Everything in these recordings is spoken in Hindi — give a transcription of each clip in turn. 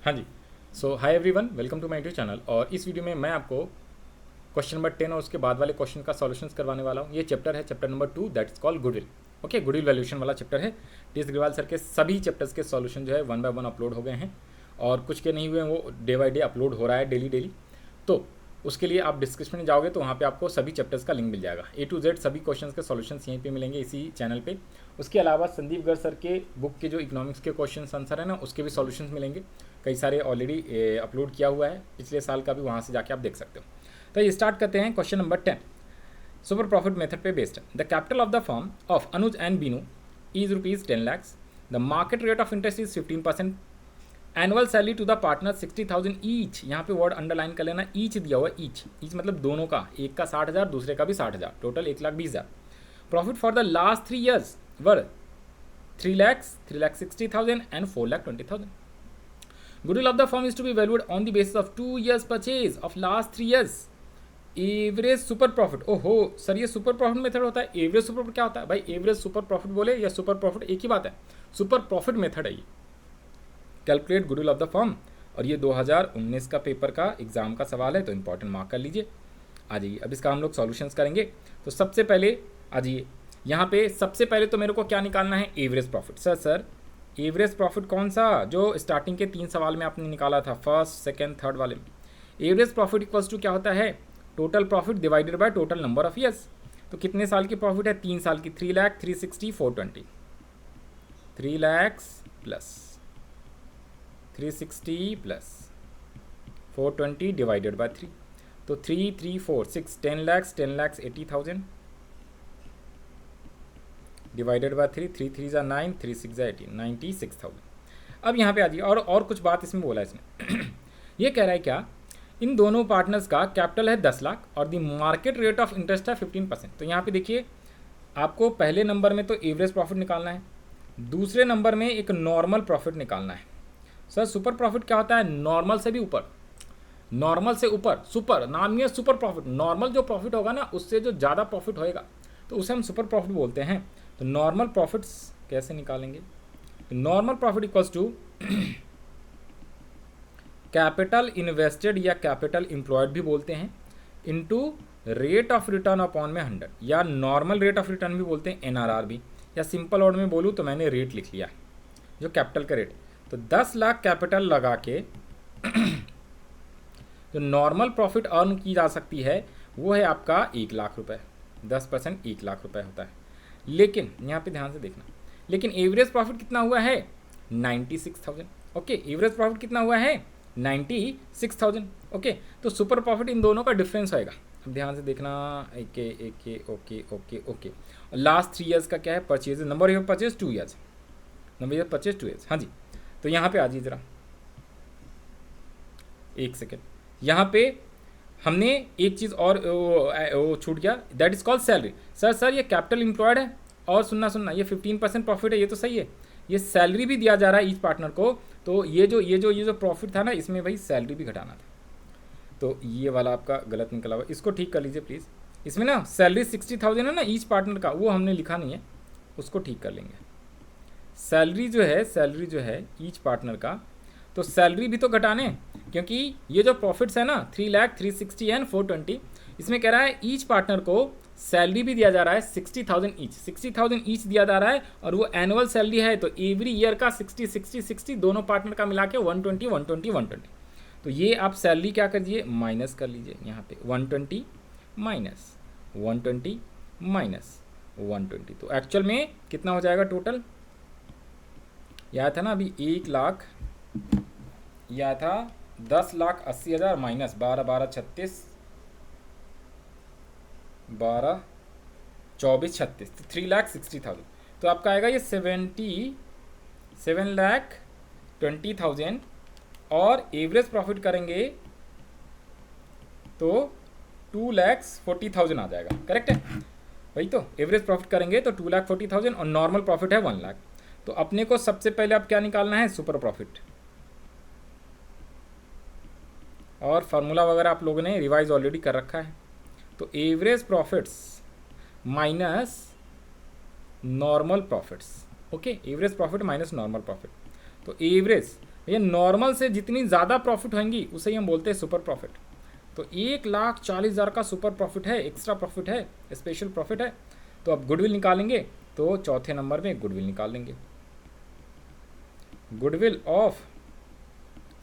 हाँ जी। So hi everyone, welcome to my YouTube channel. और इस वीडियो में मैं आपको क्वेश्चन नंबर 10 और उसके बाद वाले क्वेश्चन का सॉल्यूशंस करवाने वाला हूँ। ये चैप्टर है chapter number 2, that is called goodwill. Okay, goodwill valuation वाला चैप्टर है। टीएस अग्रवाल सर के सभी चैप्टर्स के सॉल्यूशन जो है 1 बाय 1 अपलोड हो गए हैं और कुछ के नहीं हुए हैं, वो डे बाय डे अपलोड हो रहा है डेली। तो उसके लिए आप डिस्क्रिप्शन में जाओगे तो वहाँ पे आपको सभी चैप्टर्स का लिंक मिल जाएगा। A to Z सभी क्वेश्चंस के सॉल्यूशंस यहीं पे मिलेंगे इसी चैनल पे। उसके अलावा संदीप गर्ग सर के बुक के जो इकोनॉमिक्स के क्वेश्चन आंसर है ना, उसके भी सॉल्यूशंस मिलेंगे। कई सारे ऑलरेडी अपलोड किया हुआ है, पिछले साल का भी वहाँ से जाके आप देख सकते हो। तो ये स्टार्ट करते हैं question number 10। Super profit method पे बेस्ड है। The capital of the firm of Anuj and Binu is ₹10 lakhs। The market rate of interest is 15%। Annual salary to the partner 60,000 each. यहाँ पे वर्ड अंडरलाइन कर लेना, ईच दिया हुआ है। ईच मतलब दोनों का, एक का 60,000 दूसरे का भी 60,000, total 1,20,000। Profit for the last 3 years were 3 lakhs, 3,60,000 and 4,20,000। Goodwill of the firm is to be valued on the basis of 2 years purchase of last 3 years। Average super profit. ओहो सर, ये सुपर प्रॉफिट मेथड होता है। एवरेज सुपर प्रॉफिट क्या होता है भाई? एवरेज सुपर प्रॉफिट बोले या सुपर प्रॉफिट एक ही बात है। सुपर प्रॉफिट मेथड है ये। Calculate goodwill of the firm, और ये 2019 का पेपर का एग्जाम का सवाल है, तो इंपॉर्टेंट मार्क कर लीजिए। आ जाइए, अब इसका हम लोग सॉल्यूशंस करेंगे। तो सबसे पहले आ जाइए, यहाँ पे सबसे पहले तो मेरे को क्या निकालना है? Average profit. Sir average profit कौन सा? जो स्टार्टिंग के 3 सवाल में आपने निकाला था, फर्स्ट सेकेंड थर्ड वाले में। एवरेज प्रॉफिट इक्वल्स टू क्या होता है? Total profit divided by total number of years. तो कितने साल की प्रॉफिट है? 3 साल की। 3 lakh 360 420, 3 lakhs plus 360 plus 420 divided by 3। तो 3 3 4 6 10 lakhs 80,000 डिवाइडेड बाय 3, 3 3 ज़ा 9, 3 6 ज़ा 18, 96,000। अब यहाँ पे आ जाइए, और कुछ बात इसमें बोला है इसने। ये कह रहा है क्या? इन दोनों पार्टनर्स का कैपिटल है 10 लाख और दी मार्केट रेट ऑफ इंटरेस्ट है 15%। तो यहाँ पे देखिए, आपको पहले नंबर में तो एवरेज प्रॉफिट निकालना है, दूसरे नंबर में एक नॉर्मल प्रॉफिट निकालना है। सर सुपर प्रॉफिट क्या होता है? नॉर्मल से भी ऊपर, नॉर्मल से ऊपर। सुपर नाम ही है सुपर प्रॉफिट। नॉर्मल जो प्रॉफिट होगा ना, उससे जो ज़्यादा प्रॉफिट होएगा तो उसे हम सुपर प्रॉफिट बोलते हैं। तो नॉर्मल प्रॉफिट्स कैसे निकालेंगे? Normal profit equals to capital invested या कैपिटल एम्प्लॉयड भी बोलते हैं, into rate of return upon में 100, या नॉर्मल रेट ऑफ रिटर्न भी बोलते हैं, NRR भी। या सिंपल वर्ड में बोलूँ तो मैंने रेट लिख लिया, जो कैपिटल का रेट। तो 10 लाख कैपिटल लगा के जो नॉर्मल प्रॉफिट अर्न की जा सकती है वो है आपका 1 लाख रुपए। 10% 1 लाख रुपए होता है। लेकिन यहाँ पे ध्यान से देखना, लेकिन एवरेज प्रॉफिट कितना हुआ है? 96,000। ओके, एवरेज प्रॉफिट कितना हुआ है? 96,000। ओके, तो सुपर प्रॉफिट इन दोनों का डिफरेंस होएगा। अब ध्यान से देखना, एक ओके। और लास्ट 3 years का क्या है? Purchase, number of purchase 2 years, number of purchase 2 years। हाँ जी, तो यहाँ पे आ जाइए ज़रा, एक सेकेंड। यहाँ पे हमने एक चीज़ और वो छूट गया, that is called salary. Sir ये कैपिटल एम्प्लॉयड है, और सुनना ये 15% प्रॉफिट है, ये तो सही है। ये सैलरी भी दिया जा रहा है ईच पार्टनर को। तो ये जो प्रॉफिट था ना, इसमें भाई सैलरी भी घटाना था। तो ये वाला आपका गलत निकला हुआ, इसको ठीक कर लीजिए प्लीज़। इसमें ना सैलरी 60,000 है ना ईच पार्टनर का, वो हमने लिखा नहीं है, उसको ठीक कर लेंगे। सैलरी जो है ईच पार्टनर का, तो सैलरी भी तो घटाने, क्योंकि ये जो प्रॉफिट्स है ना 3 लाख 360 एंड 420, इसमें कह रहा है ईच पार्टनर को सैलरी भी दिया जा रहा है 60,000 ईच। 60,000 ईच दिया जा रहा है, और वो एनुअल सैलरी है, तो एवरी ईयर का 60 60 60 दोनों पार्टनर का मिला के 120 120 120। तो ये आप सैलरी क्या कर दीजिए? माइनस कर लीजिए। यहाँ पे 120 माइनस 120 माइनस 120, तो एक्चुअल में कितना हो जाएगा टोटल? यह था ना अभी 1 लाख, यह था 10,80,000 माइनस 12 12 36 12 24 36, 3,60,000। तो आपका आएगा ये 7,20,000, और एवरेज प्रॉफिट करेंगे तो 2,40,000 आ जाएगा। करेक्ट है वही तो, एवरेज प्रॉफिट करेंगे तो 2,40,000, और नॉर्मल प्रॉफिट है 1 लाख। तो अपने को सबसे पहले अब क्या निकालना है? Super profit. और फार्मूला वगैरह आप लोगों ने रिवाइज ऑलरेडी कर रखा है। तो average profits minus normal profits. Okay, average profit minus normal profit. तो एवरेज ये नॉर्मल से जितनी ज़्यादा प्रॉफिट होंगी उसे ही हम बोलते हैं सुपर प्रॉफिट। तो 1,40,000 का सुपर प्रॉफिट है, एक्स्ट्रा प्रॉफिट है, स्पेशल प्रॉफिट है। तो अब गुडविल निकालेंगे तो चौथे नंबर में गुडविल निकाल लेंगे। Goodwill of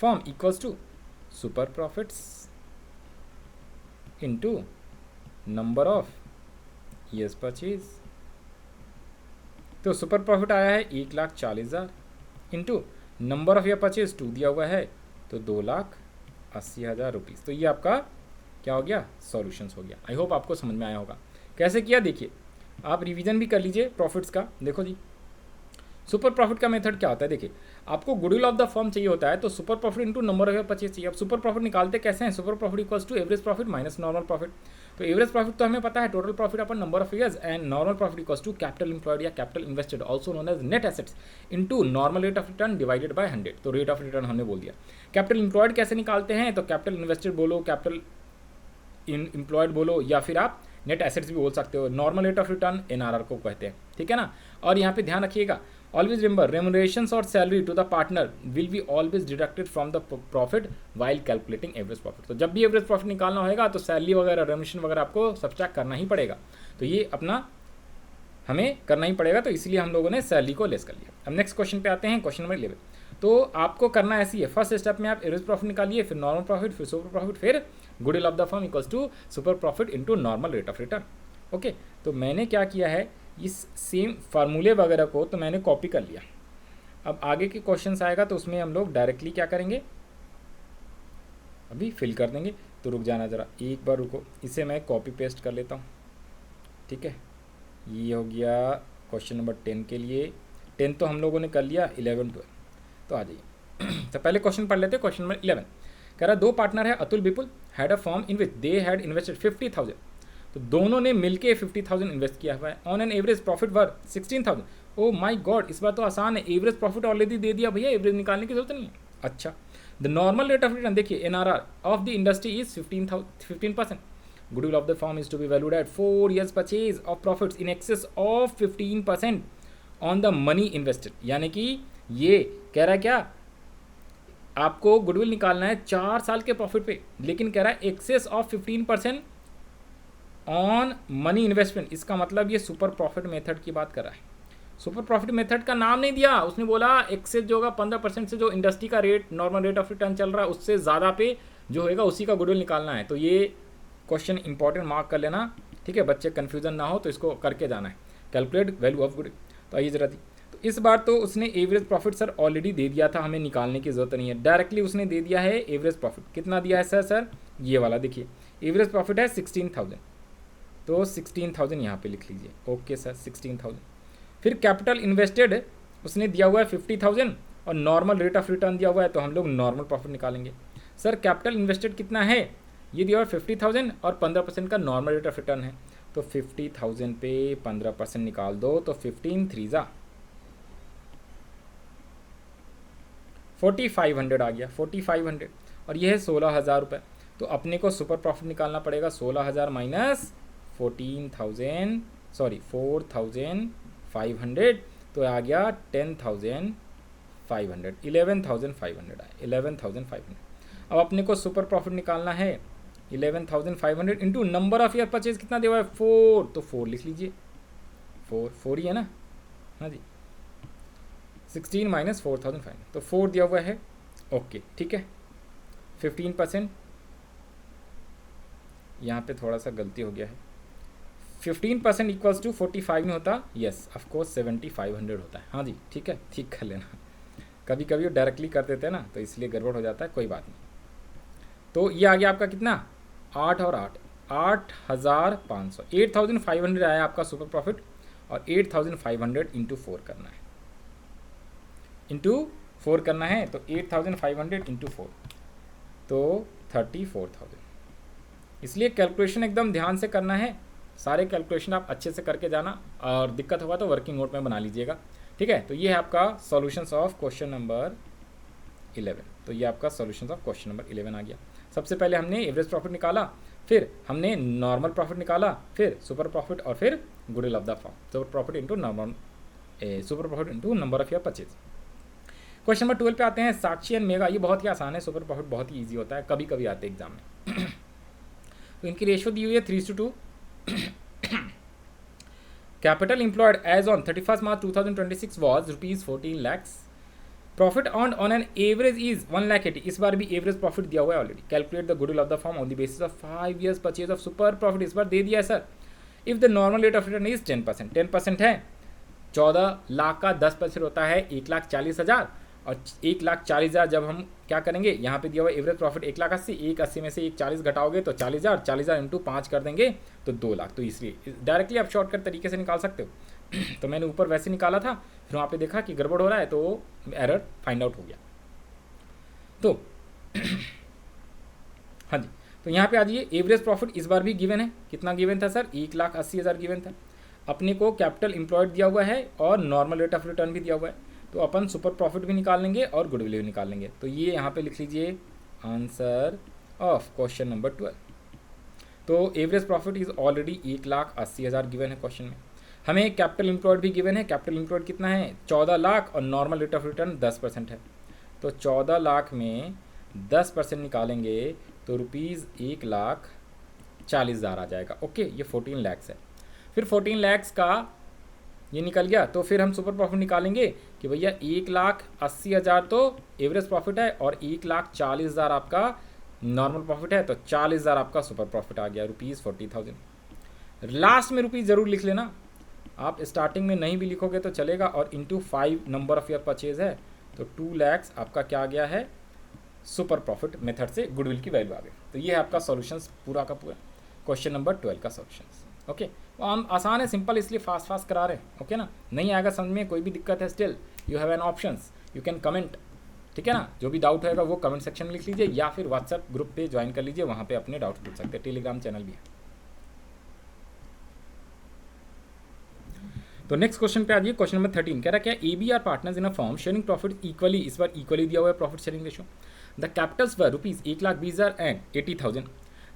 firm equals to super profits into number of years purchase. तो सुपर प्रॉफिट आया है 1,40,000 into number of year purchase 2 दिया हुआ है तो 2,80,000 रुपीज़। तो ये आपका क्या हो गया, सॉल्यूशंस हो गया। आई होप आपको समझ में आया होगा। कैसे किया देखिए, आप रिवीजन भी कर लीजिए प्रॉफिट्स का। देखो जी, सुपर प्रॉफिट का मेथड क्या होता है, देखिए आपको गुडविल ऑफ द फर्म चाहिए होता है तो super profit into number of year purchase चाहिए। अब सुपर प्रॉफिट निकालते कैसे हैं, super profit equals to average profit minus normal profit. तो एवरेज प्रॉफिट तो हमें पता है, total profit upon number of years, and normal profit equals to capital employed या capital invested also known as net assets into normal rate of return divided by 100। तो रेट ऑफ रिटर्न हमने बोल दिया। कैपिटल इंप्लॉयड कैसे निकालते हैं, तो कैपिटल इन्वेस्टेड बोलो, कैपिटल इंप्लॉयड बोलो, या फिर आप नेट एसेट्स भी बोल सकते हो। Normal rate of return NRR को कहते हैं, ठीक है ना। और यहाँ पे ध्यान रखिएगा, ऑलवेज रिमेंबर रेमुनरेशंस और salary to the partner will be always deducted from the profit while calculating average profit. तो जब भी एवरेज प्रॉफिट निकालना होगा तो सैलरी वगैरह, रेमुनरेशन वगैरह आपको सब्ट्रैक्ट करना ही पड़ेगा। तो ये अपना हमें करना ही पड़ेगा, तो इसलिए हम लोगों ने सैलरी को लेस कर लिया। अब नेक्स्ट क्वेश्चन पे आते हैं, क्वेश्चन नंबर 11। तो आपको करना ऐसी है, फर्स्ट स्टेप में आप एवरेज प्रॉफिट निकालिए, फिर नॉर्मल प्रॉफिट, फिर सुपर प्रॉफिट, फिर goodwill of the firm equals to super profit into normal rate of return. Okay, तो मैंने क्या किया है, इस सेम फार्मूले वगैरह को तो मैंने कॉपी कर लिया। अब आगे के क्वेश्चंस आएगा तो उसमें हम लोग डायरेक्टली क्या करेंगे, अभी फिल कर देंगे। तो रुक जाना ज़रा, एक बार रुको, इसे मैं कॉपी पेस्ट कर लेता हूँ, ठीक है। ये हो गया क्वेश्चन नंबर 10 के लिए। 10 तो हम लोगों ने कर लिया, 11 12 तो आ जाइए। तो पहले क्वेश्चन पढ़ लेते हैं। क्वेश्चन नंबर 11 कह रहा, दो पार्टनर है Atul Vipul, had a firm in which they had invested 50,000। तो दोनों ने मिलके 50,000 इन्वेस्ट किया हुआ है। On an average profit were 16,000। Oh my God, इस बार तो आसान है, एवरेज प्रॉफिट ऑलरेडी दे दिया भैया, एवरेज निकालने की जरूरत नहीं है। अच्छा, the normal rate of return देखिए NRR of the industry is 15%। Goodwill of the firm is to be valued at 4 years purchase of profits in excess of 15% on the money invested. यानी कि ये कह रहा है क्या, आपको गुडविल निकालना है 4 साल के प्रॉफिट पे, लेकिन कह रहा है excess of 15% on money investment. इसका मतलब ये सुपर प्रॉफिट मेथड की बात कर रहा है। सुपर प्रॉफिट मेथड का नाम नहीं दिया उसने, बोला एक्सेस जो होगा 15% से जो इंडस्ट्री का rate, normal rate of return चल रहा है उससे ज़्यादा पे जो होगा उसी का गुडविल निकालना है। तो ये क्वेश्चन इंपॉर्टेंट मार्क कर लेना, ठीक है, बच्चे कन्फ्यूजन ना हो तो इसको करके जाना है। Calculate value of goodwill. तो आइए जरा दी, तो इस बार तो उसने एवरेज प्रॉफिट सर ऑलरेडी दे दिया था, हमें निकालने की ज़रूरत नहीं है, डायरेक्टली उसने दे दिया है एवरेज प्रॉफिट। कितना दिया है सर ये वाला देखिए, एवरेज प्रॉफिट है 16,000, तो 16,000 यहाँ पे लिख लीजिए। Okay sir, 16,000। फिर कैपिटल इन्वेस्टेड उसने दिया हुआ है 50,000 और नॉर्मल रेट ऑफ रिटर्न दिया हुआ है, तो हम लोग नॉर्मल प्रॉफिट निकालेंगे। सर कैपिटल इन्वेस्टेड कितना है, ये दिया हुआ है 50,000 और 15% का नॉर्मल रेट ऑफ रिटर्न है। तो 50,000 पे 15% निकाल दो तो 15 3 जा 4,500 आ गया, 4,500, और ये है 16,000 रुपये। तो अपने को सुपर प्रॉफिट निकालना पड़ेगा 16,000 माइनस 4,500, तो आ गया 10,500, 11,500 आया, 11,500। अब अपने को सुपर प्रॉफिट निकालना है 11,500 into number of year purchase कितना दिया हुआ है 4, तो 4 लिख लीजिए, 4 ही है ना, हाँ जी, 16 माइनस 4,500, तो 4 दिया हुआ है। ओके ठीक है, 15%, यहाँ पे थोड़ा सा गलती हो गया है, 15% इक्वल्स टू 45 नहीं होता, यस ऑफकोर्स 7,500 होता है। हाँ जी ठीक है, ठीक कर लेना, कभी कभी वो डायरेक्टली कर देते हैं ना तो इसलिए गड़बड़ हो जाता है, कोई बात नहीं। तो ये आ गया आपका कितना, 8 और 8, 8,500, 8,500 आया आपका सुपर प्रॉफिट, और 8,500 इंटू 4 करना है, इंटू 4 करना है, तो 8,500 इंटू 4 तो 34,000। इसलिए कैलकुलेशन एकदम ध्यान से करना है, सारे कैलकुलेशन आप अच्छे से करके जाना, और दिक्कत होगा तो वर्किंग नोट में बना लीजिएगा, ठीक है। तो ये है आपका सॉल्यूशंस ऑफ क्वेश्चन नंबर 11। तो ये आपका सॉल्यूशंस ऑफ क्वेश्चन नंबर 11 आ गया। सबसे पहले हमने एवरेज प्रॉफिट निकाला, फिर हमने नॉर्मल प्रॉफिट निकाला, फिर सुपर प्रॉफिट, और फिर goodwill of the firm. Super profit into normal, super profit into number of year purchase. Question number 12 पे आते हैं, साक्षी एंड मेगा। ये बहुत ही आसान है, सुपर प्रॉफिट बहुत ही ईजी होता है, कभी कभी आते हैं एग्जाम में। तो इनकी रेशियो दी हुई है 3:2। Capital employed as on 31 March 2026 was ₹14 lakhs। Profit earned on an average is 1,80,000। इस बार भी एवरेज प्रॉफिट दिया हुआ है already. Calculate the goodwill of the firm on the basis of 5 years purchase of super profit. इस बार दे दिया है sir. If the normal rate of return is 10%, 10% है 14 लाख का 10% होता है 1,40,000, और 1,40,000 जब हम क्या करेंगे, यहाँ पे दिया हुआ एवरेज प्रॉफिट 1,80,000, 1,80,000 में से 1,40,000 घटाओगे तो 40,000, 40,000 इंटू 5 कर देंगे तो 2 लाख। तो इसलिए डायरेक्टली आप शॉर्टकट तरीके से निकाल सकते हो। तो मैंने ऊपर वैसे निकाला था, फिर वहाँ पे देखा कि गड़बड़ हो रहा है तो एरर फाइंड आउट हो गया। तो हाँ जी, तो यहाँ पे आ जाइए, एवरेज प्रॉफिट इस बार भी गिवन है। कितना गिवन था सर? 1,80,000 गिवन था। अपने को कैपिटल एम्प्लॉयड दिया हुआ है और नॉर्मल रेट ऑफ रिटर्न भी दिया हुआ है, तो अपन सुपर प्रॉफिट भी निकाल लेंगे और गुडविल भी निकाल लेंगे। तो ये यहाँ पे लिख लीजिए आंसर ऑफ क्वेश्चन नंबर 12। तो average profit is already 1,80,000 given है क्वेश्चन में। हमें कैपिटल एम्प्लॉयड भी गिवन है। कैपिटल एम्प्लॉयड कितना है? 14 लाख, और नॉर्मल रेट ऑफ रिटर्न 10% है। तो 14 लाख में 10% निकालेंगे तो ₹1,40,000 आ जाएगा। ओके, ये 14 lakhs है। फिर 14 lakhs का ये निकल गया, तो फिर हम सुपर प्रॉफिट निकालेंगे कि भैया 1,80,000 तो एवरेज प्रॉफिट है और 1,40,000 आपका नॉर्मल प्रॉफिट है, तो 40,000 आपका सुपर प्रॉफिट आ गया, ₹40,000। लास्ट में रुपीज़ ज़रूर लिख लेना, आप स्टार्टिंग में नहीं भी लिखोगे तो चलेगा। और into 5 number of year purchase है, तो 2 lakhs आपका क्या आ गया है, सुपर प्रॉफिट मेथड से गुडविल की वैल्यू आ गई। तो ये है आपका सॉल्यूशंस पूरा का पूरा क्वेश्चन नंबर 12 का सॉल्यूशंस। ओके, तो हम आसान है, सिंपल, इसलिए फास्ट करा रहे हैं। ओके ना, नहीं आएगा समझ में, कोई भी दिक्कत है, still you have an options, you can comment. ठीक है ना, जो भी डाउट होगा वो कमेंट सेक्शन में लिख लीजिए, या फिर व्हाट्सएप ग्रुप पे ज्वाइन कर लीजिए, वहाँ पे अपने डाउट पूछ सकते हैं। टेलीग्राम चैनल भी है। तो नेक्स्ट क्वेश्चन पे आ जाइए, क्वेश्चन नंबर 13 कह रहा है क्या, AB are partners in a firm sharing profit equally. इस बार इक्वली दिया हुआ है profit sharing ratio. The capitals were ₹1,20,000 and 80,000।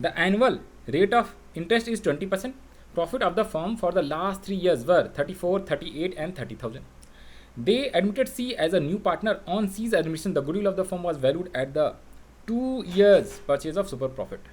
The annual rate of interest is 20%। Profit of the firm for the last 3 years were 34, 38 and 30,000. They admitted C as a new partner. On C's admission, the goodwill of the firm was valued at the 2 years purchase of super profit.